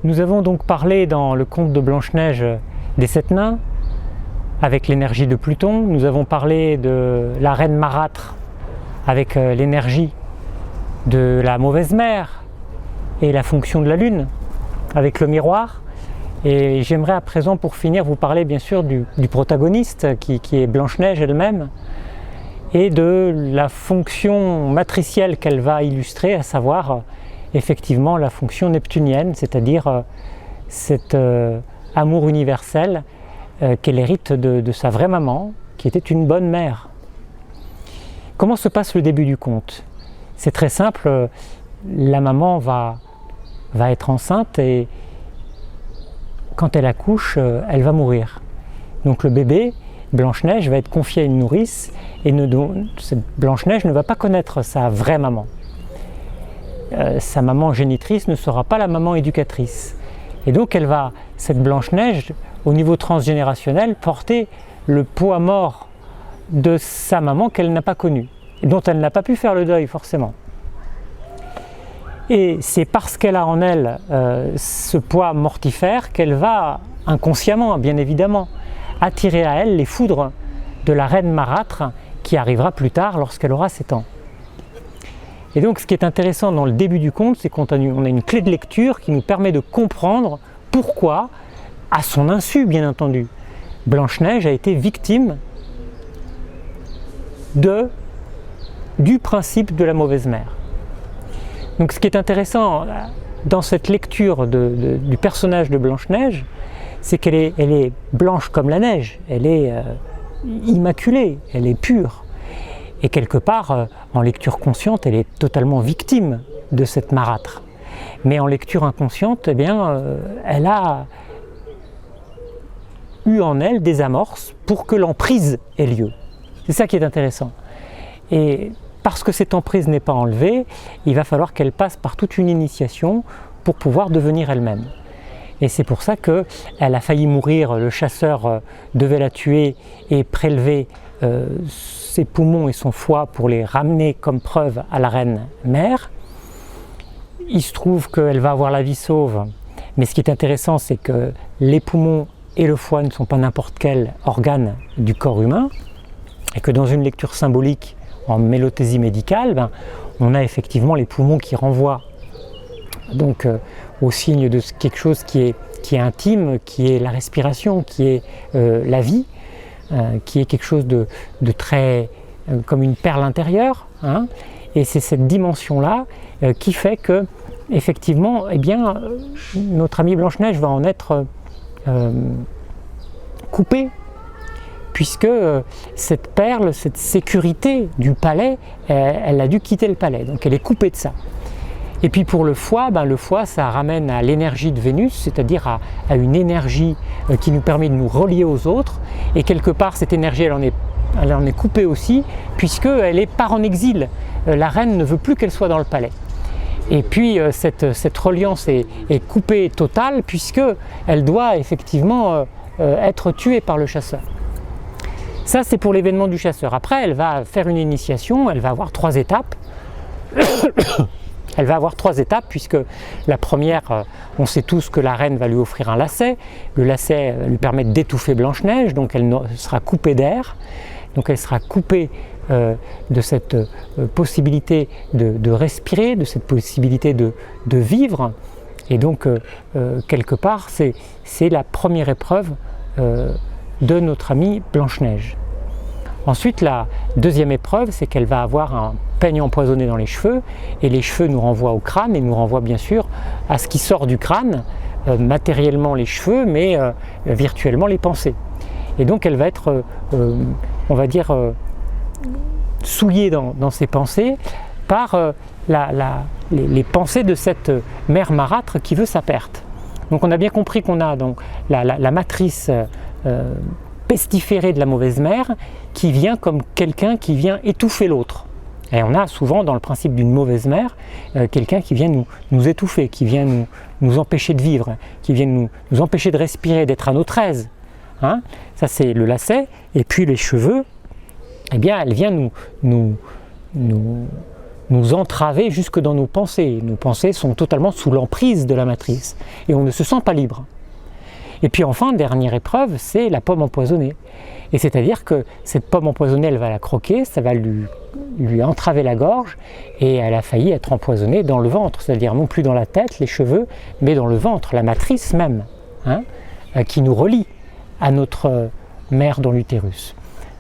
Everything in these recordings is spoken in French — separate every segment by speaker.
Speaker 1: Nous avons donc parlé dans le conte de Blanche-Neige des 7 nains, avec l'énergie de Pluton. Nous avons parlé de la reine marâtre, avec l'énergie de la mauvaise mère et la fonction de la lune, avec le miroir. Et j'aimerais à présent, pour finir, vous parler bien sûr du protagoniste, qui est Blanche-Neige elle-même, et de la fonction matricielle qu'elle va illustrer, à savoir effectivement la fonction neptunienne, c'est-à-dire cet amour universel qu'elle hérite de sa vraie maman, qui était une bonne mère. Comment se passe le début du conte? C'est très simple, la maman va être enceinte et quand elle accouche, elle va mourir. Donc le bébé, Blanche-Neige, va être confié à une nourrice et Blanche-Neige ne va pas connaître sa vraie maman. Sa maman génitrice ne sera pas la maman éducatrice. Et donc cette Blanche-Neige, au niveau transgénérationnel, porter le poids mort de sa maman qu'elle n'a pas connue, et dont elle n'a pas pu faire le deuil forcément. Et c'est parce qu'elle a en elle ce poids mortifère qu'elle va, inconsciemment bien évidemment, attirer à elle les foudres de la reine marâtre qui arrivera plus tard lorsqu'elle aura 7 ans. Et donc ce qui est intéressant dans le début du conte, c'est qu'on a une clé de lecture qui nous permet de comprendre pourquoi, à son insu bien entendu, Blanche-Neige a été victime du principe de la mauvaise mère. Donc ce qui est intéressant dans cette lecture du personnage de Blanche-Neige, c'est qu'elle est blanche comme la neige, elle est immaculée, elle est pure. Et quelque part, en lecture consciente, elle est totalement victime de cette marâtre. Mais en lecture inconsciente, eh bien, elle a eu en elle des amorces pour que l'emprise ait lieu. C'est ça qui est intéressant. Et parce que cette emprise n'est pas enlevée, il va falloir qu'elle passe par toute une initiation pour pouvoir devenir elle-même. Et c'est pour ça qu'elle a failli mourir, le chasseur devait la tuer et prélever ses poumons et son foie pour les ramener comme preuve à la reine mère. Il se trouve qu'elle va avoir la vie sauve, mais ce qui est intéressant, c'est que les poumons et le foie ne sont pas n'importe quel organe du corps humain, et que dans une lecture symbolique en mélothésie médicale, on a effectivement les poumons qui renvoient donc au signe de quelque chose qui est intime, qui est la respiration, qui est la vie, qui est quelque chose de très comme une perle intérieure, hein, et c'est cette dimension-là qui fait que effectivement, eh bien, notre amie Blanche-Neige va en être coupée, puisque cette perle, cette sécurité du palais, elle a dû quitter le palais, donc elle est coupée de ça. Et puis pour le foie, ça ramène à l'énergie de Vénus, c'est-à-dire à une énergie qui nous permet de nous relier aux autres, et quelque part cette énergie elle en est coupée aussi, puisqu'elle part en exil. La reine ne veut plus qu'elle soit dans le palais. Et puis cette reliance est coupée totale, puisqu'elle doit effectivement être tuée par le chasseur. Ça, c'est pour l'événement du chasseur. Après, elle va faire une initiation, elle va avoir 3 étapes. Elle va avoir 3 étapes, puisque la première, on sait tous que la reine va lui offrir un lacet. Le lacet lui permet d'étouffer Blanche-Neige, donc elle sera coupée d'air. Donc elle sera coupée de cette possibilité de respirer, de cette possibilité de vivre. Et donc, quelque part, c'est la première épreuve de notre amie Blanche-Neige. Ensuite, la deuxième épreuve, c'est qu'elle va avoir un peigne empoisonné dans les cheveux, et les cheveux nous renvoient au crâne, et nous renvoient bien sûr à ce qui sort du crâne, matériellement les cheveux, mais virtuellement les pensées. Et donc elle va être, on va dire, souillée dans ses pensées par les pensées de cette mère marâtre qui veut sa perte. Donc on a bien compris qu'on a donc la matrice pestiférée de la mauvaise mère qui vient comme quelqu'un qui vient étouffer l'autre. Et on a souvent dans le principe d'une mauvaise mère quelqu'un qui vient nous étouffer, qui vient nous empêcher de vivre, qui vient nous empêcher de respirer, d'être à notre aise. Hein, ça c'est le lacet. Et puis les cheveux, eh bien elle vient nous nous entraver jusque dans nos pensées. Nos pensées sont totalement sous l'emprise de la matrice et on ne se sent pas libre. Et puis enfin, dernière épreuve, c'est la pomme empoisonnée. Et c'est-à-dire que cette pomme empoisonnée, elle va la croquer, ça va lui entraver la gorge et elle a failli être empoisonnée dans le ventre, c'est-à-dire non plus dans la tête, les cheveux, mais dans le ventre, la matrice même, qui nous relie à notre mère dans l'utérus.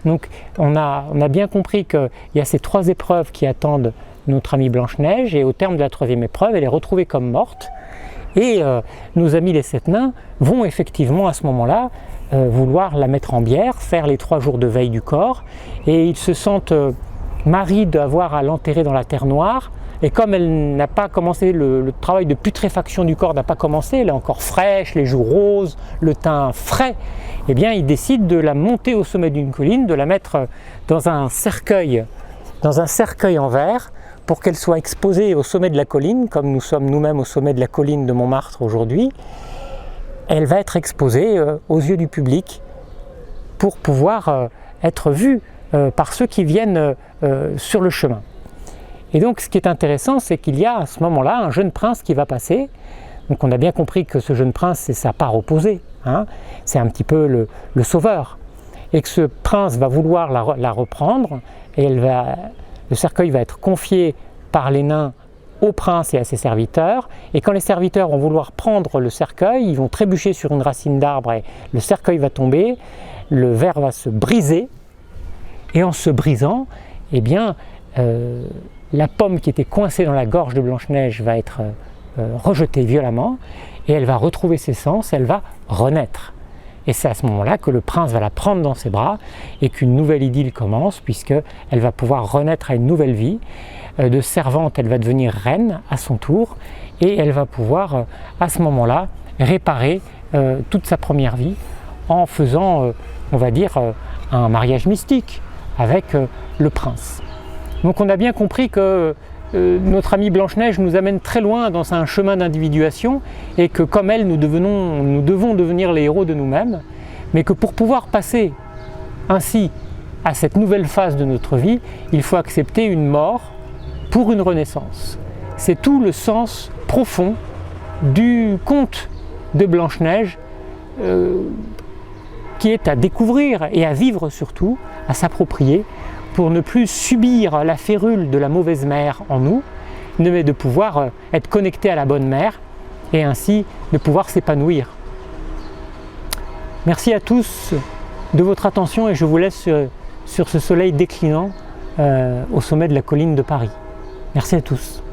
Speaker 1: Donc on a bien compris qu'il y a ces 3 épreuves qui attendent notre amie Blanche-Neige et au terme de la 3e épreuve, elle est retrouvée comme morte. Et nos amis les 7 nains vont effectivement à ce moment-là vouloir la mettre en bière, faire les 3 jours de veille du corps, et ils se sentent marris d'avoir à l'enterrer dans la terre noire, et comme elle n'a pas commencé, le travail de putréfaction du corps n'a pas commencé, elle est encore fraîche, les joues roses, le teint frais, eh bien ils décident de la monter au sommet d'une colline, de la mettre dans un cercueil en verre, pour qu'elle soit exposée au sommet de la colline, comme nous sommes nous-mêmes au sommet de la colline de Montmartre aujourd'hui. Elle va être exposée aux yeux du public pour pouvoir être vue par ceux qui viennent sur le chemin. Et donc ce qui est intéressant, c'est qu'il y a à ce moment-là un jeune prince qui va passer. Donc on a bien compris que ce jeune prince, c'est sa part opposée, c'est un petit peu le sauveur. Et que ce prince va vouloir la reprendre et le cercueil va être confié par les nains au prince et à ses serviteurs, et quand les serviteurs vont vouloir prendre le cercueil, ils vont trébucher sur une racine d'arbre et le cercueil va tomber, le verre va se briser, et en se brisant, eh bien, la pomme qui était coincée dans la gorge de Blanche-Neige va être rejetée violemment, et elle va retrouver ses sens, elle va renaître. Et c'est à ce moment-là que le prince va la prendre dans ses bras et qu'une nouvelle idylle commence, puisqu'elle va pouvoir renaître à une nouvelle vie. De servante, elle va devenir reine à son tour, et elle va pouvoir à ce moment-là réparer toute sa première vie en faisant, on va dire, un mariage mystique avec le prince. Donc on a bien compris que notre amie Blanche-Neige nous amène très loin dans un chemin d'individuation, et que comme elle, nous devons devenir les héros de nous-mêmes, mais que pour pouvoir passer ainsi à cette nouvelle phase de notre vie, il faut accepter une mort pour une renaissance. C'est tout le sens profond du conte de Blanche-Neige qui est à découvrir et à vivre surtout, à s'approprier, pour ne plus subir la férule de la mauvaise mère en nous, mais de pouvoir être connecté à la bonne mère et ainsi de pouvoir s'épanouir. Merci à tous de votre attention et je vous laisse sur ce soleil déclinant au sommet de la colline de Paris. Merci à tous.